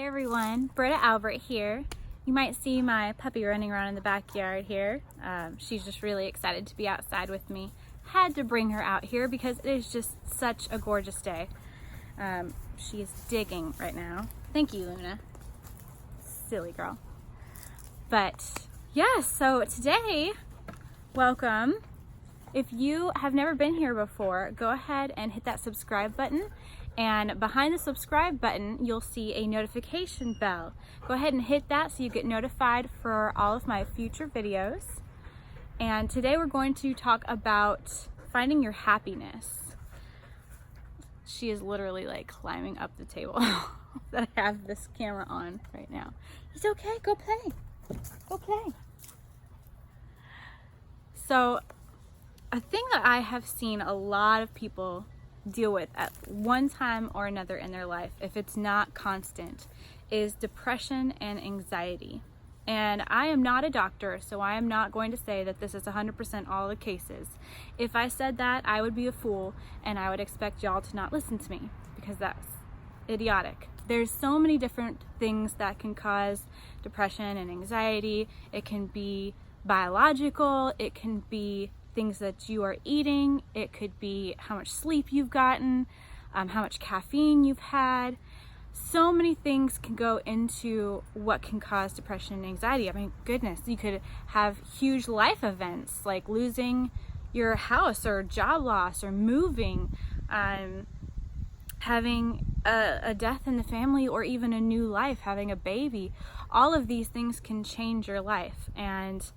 Hey everyone, Britta Albert here. You might see my puppy running around in the backyard here. She's just really excited to be outside with me. Had to bring her out here because it is just such a gorgeous day. She is digging right now. Thank you, Luna. Silly girl. But yeah, so today, welcome. If you have never been here before, go ahead and hit that subscribe button. And behind the subscribe button, you'll see a notification bell. Go ahead and hit that so you get notified for all of my future videos. And today we're going to talk about finding your happiness. She is literally like climbing up the table that I have this camera on right now. It's okay, go play. Go play. So, a thing that I have seen a lot of people deal with at one time or another in their life, if it's not constant, is depression and anxiety. And I am not a doctor, so I am not going to say that this is 100% all the cases. If I said that, I would be a fool, and I would expect y'all to not listen to me, because that's idiotic. There's so many different things that can cause depression and anxiety. It can be biological, it can be things that you are eating, it could be how much sleep you've gotten, how much caffeine you've had. So many things can go into what can cause depression and anxiety. I mean, goodness, you could have huge life events like losing your house or job loss or moving, having a death in the family, or even a new life, having a baby. All of these things can change your life and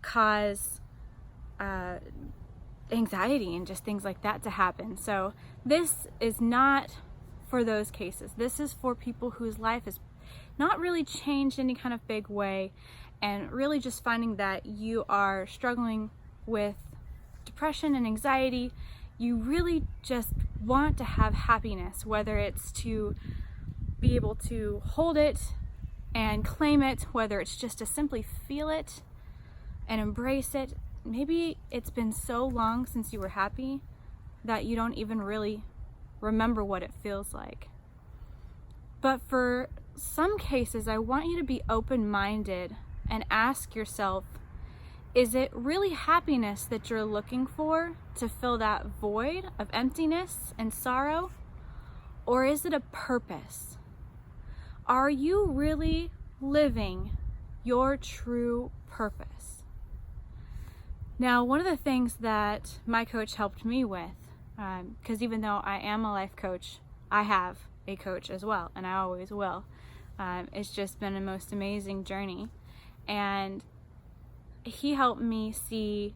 cause anxiety and just things like that to happen. So this is not for those cases. This is for people whose life is not really changed in any kind of big way, and really just finding that you are struggling with depression and anxiety. You really just want to have happiness, whether it's to be able to hold it and claim it, whether it's just to simply feel it and embrace it. Maybe it's been so long since you were happy that you don't even really remember what it feels like. But for some cases, I want you to be open-minded and ask yourself, is it really happiness that you're looking for to fill that void of emptiness and sorrow? Or is it a purpose? Are you really living your true purpose? Now, one of the things that my coach helped me with, because even though I am a life coach, I have a coach as well, and I always will. It's just been a most amazing journey. And he helped me see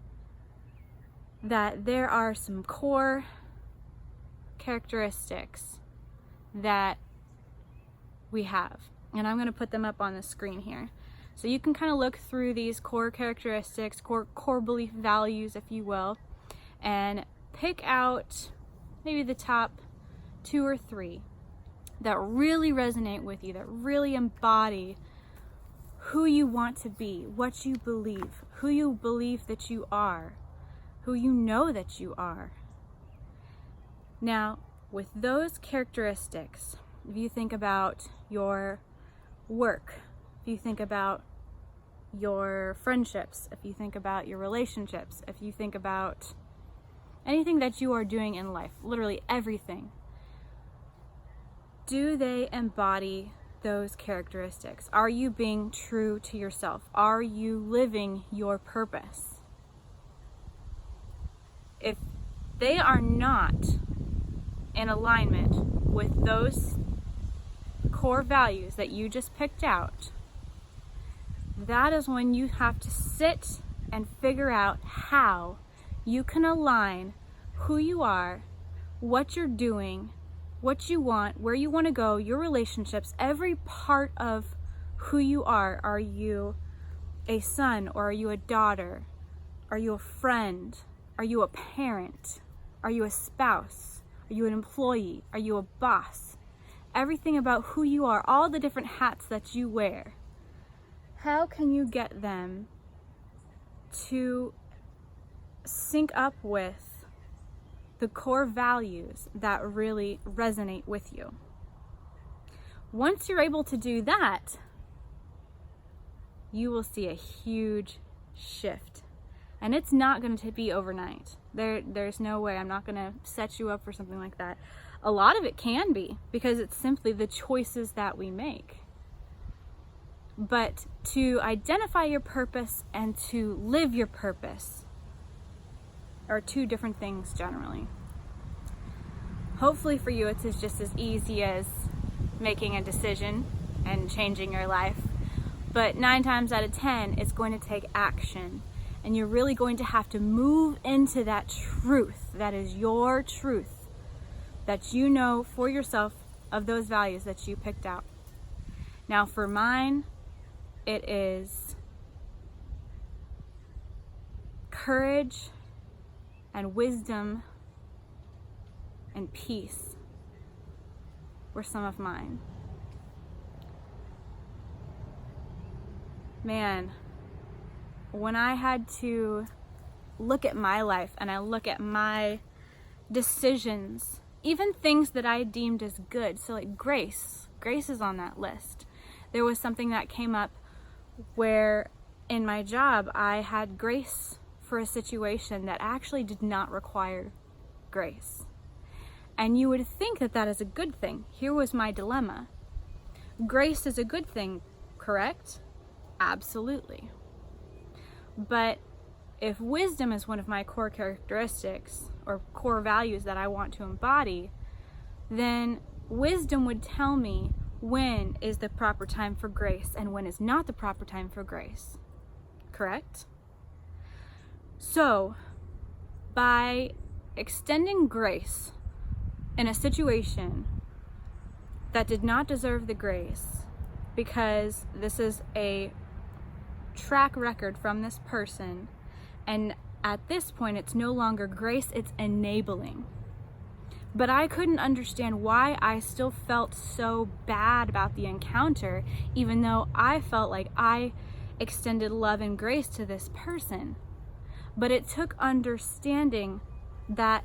that there are some core characteristics that we have. And I'm going to put them up on the screen here. So you can kind of look through these core characteristics, core belief values, if you will, and pick out maybe the top 2 or 3 that really resonate with you, that really embody who you want to be, what you believe, who you believe that you are, who you know that you are. Now, with those characteristics, if you think about your work, if you think about your friendships, if you think about your relationships, if you think about anything that you are doing in life, literally everything, do they embody those characteristics? Are you being true to yourself? Are you living your purpose? If they are not in alignment with those core values that you just picked out, that is when you have to sit and figure out how you can align who you are, what you're doing, what you want, where you want to go, your relationships, every part of who you are. Are you a son, or are you a daughter? Are you a friend? Are you a parent? Are you a spouse? Are you an employee? Are you a boss? Everything about who you are, all the different hats that you wear. How can you get them to sync up with the core values that really resonate with you? Once you're able to do that, you will see a huge shift. And it's not going to be overnight. There's no way. I'm not going to set you up for something like that. A lot of it can be, because it's simply the choices that we make. But to identify your purpose and to live your purpose are two different things generally. Hopefully for you it's just as easy as making a decision and changing your life. But 9 times out of 10, it's going to take action. And you're really going to have to move into that truth that is your truth, that you know for yourself of those values that you picked out. Now for mine, it is courage and wisdom and peace were some of mine. Man, when I had to look at my life and I look at my decisions, even things that I deemed as good, so like grace is on that list. There was something that came up where in my job I had grace for a situation that actually did not require grace. And you would think that that is a good thing. Here was my dilemma. Grace is a good thing, correct? Absolutely. But if wisdom is one of my core characteristics or core values that I want to embody, then wisdom would tell me when is the proper time for grace and when is not the proper time for grace. Correct? So, by extending grace in a situation that did not deserve the grace, because this is a track record from this person, and at this point it's no longer grace, it's enabling. But I couldn't understand why I still felt so bad about the encounter, even though I felt like I extended love and grace to this person. But it took understanding that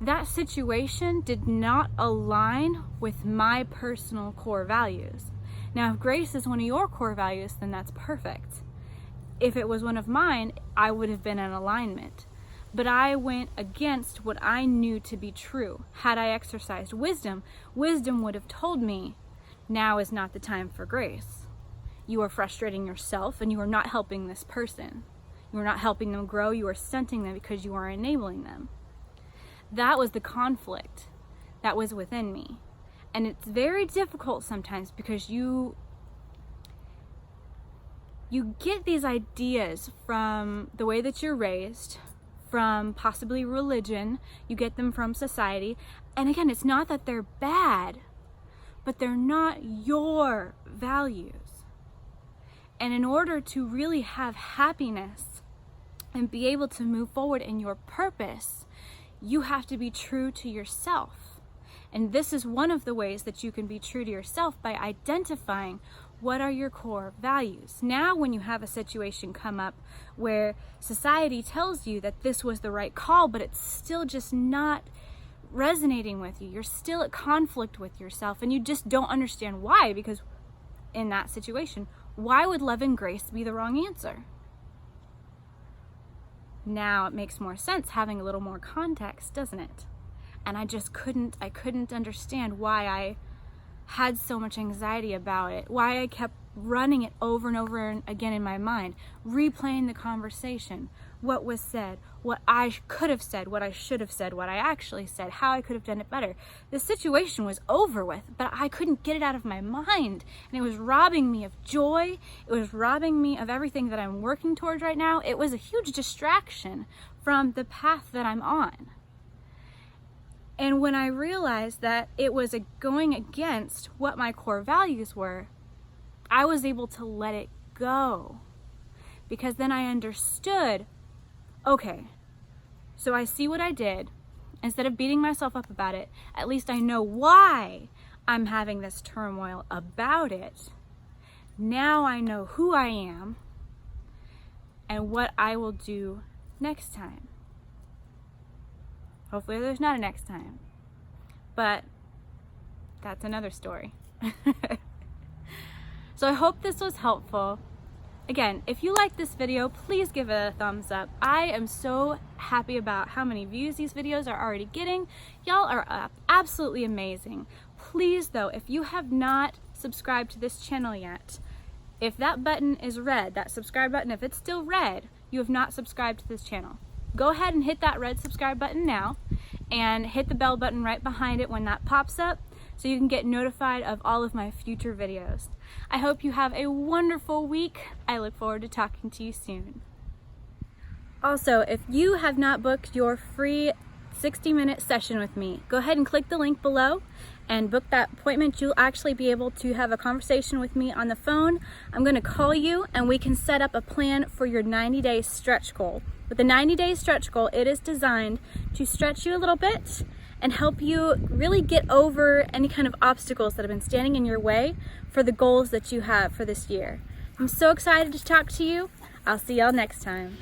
that situation did not align with my personal core values. Now, if grace is one of your core values, then that's perfect. If it was one of mine, I would have been in alignment. But I went against what I knew to be true. Had I exercised wisdom, wisdom would have told me, now is not the time for grace. You are frustrating yourself and you are not helping this person. You are not helping them grow, you are stunting them because you are enabling them. That was the conflict that was within me. And it's very difficult sometimes because you get these ideas from the way that you're raised, from possibly religion, you get them from society. And again, it's not that they're bad, but they're not your values. And in order to really have happiness and be able to move forward in your purpose, you have to be true to yourself. And this is one of the ways that you can be true to yourself, by identifying what are your core values. Now, when you have a situation come up where society tells you that this was the right call, but it's still just not resonating with you, you're still at conflict with yourself, and you just don't understand why, because in that situation, why would love and grace be the wrong answer? Now it makes more sense having a little more context, doesn't it? And I couldn't understand why I had so much anxiety about it, why I kept running it over and over again in my mind, replaying the conversation, what was said, what I could have said, what I should have said, what I actually said, how I could have done it better. The situation was over with, but I couldn't get it out of my mind, and it was robbing me of joy. It was robbing me of everything that I'm working towards right now. It was a huge distraction from the path that I'm on. And when I realized that it was going against what my core values were, I was able to let it go. Because then I understood, okay, so I see what I did. Instead of beating myself up about it, at least I know why I'm having this turmoil about it. Now I know who I am and what I will do next time. Hopefully there's not a next time, but that's another story. So I hope this was helpful. Again, if you like this video, please give it a thumbs up. I am so happy about how many views these videos are already getting. Y'all are absolutely amazing. Please though, if you have not subscribed to this channel yet, if that button is red, that subscribe button, if it's still red, you have not subscribed to this channel. Go ahead and hit that red subscribe button now and hit the bell button right behind it when that pops up so you can get notified of all of my future videos. I hope you have a wonderful week. I look forward to talking to you soon. Also, if you have not booked your free 60-minute session with me, go ahead and click the link below and book that appointment. You'll actually be able to have a conversation with me on the phone. I'm going to call you and we can set up a plan for your 90-day stretch goal. With the 90-day stretch goal, it is designed to stretch you a little bit and help you really get over any kind of obstacles that have been standing in your way for the goals that you have for this year. I'm so excited to talk to you. I'll see y'all next time.